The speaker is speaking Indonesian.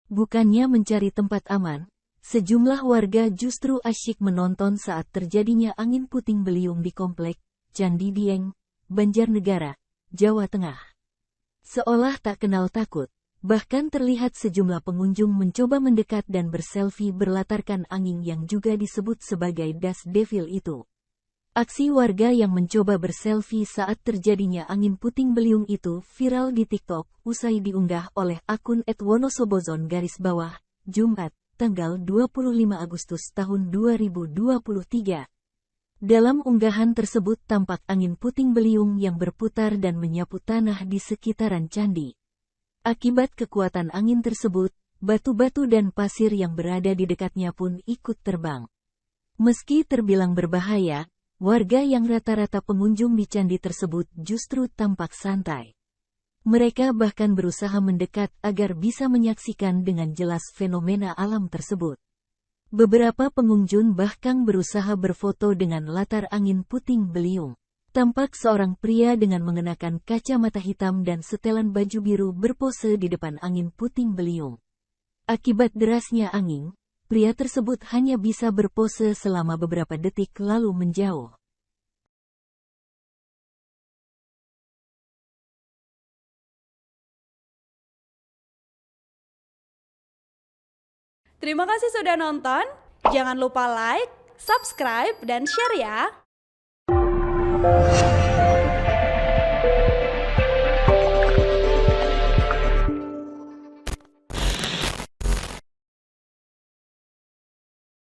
Bukannya mencari tempat aman, sejumlah warga justru asyik menonton saat terjadinya angin puting beliung di komplek Candi Dieng, Banjarnegara, Jawa Tengah. Seolah tak kenal takut, bahkan terlihat sejumlah pengunjung mencoba mendekat dan berselfie berlatarkan angin yang juga disebut sebagai Das Devil itu. Aksi warga yang mencoba berselfie saat terjadinya angin puting beliung itu viral di TikTok usai diunggah oleh akun @wonosobozon Jumat, tanggal 25 Agustus tahun 2023. Dalam unggahan tersebut tampak angin puting beliung yang berputar dan menyapu tanah di sekitaran candi. Akibat kekuatan angin tersebut, batu-batu dan pasir yang berada di dekatnya pun ikut terbang. Meski terbilang berbahaya, warga yang rata-rata pengunjung di candi tersebut justru tampak santai. Mereka bahkan berusaha mendekat agar bisa menyaksikan dengan jelas fenomena alam tersebut. Beberapa pengunjung bahkan berusaha berfoto dengan latar angin puting beliung. Tampak seorang pria dengan mengenakan kacamata hitam dan setelan baju biru berpose di depan angin puting beliung. Akibat derasnya angin, pria tersebut hanya bisa berpose selama beberapa detik lalu menjauh. Terima kasih sudah nonton. Jangan lupa like, subscribe, dan share ya.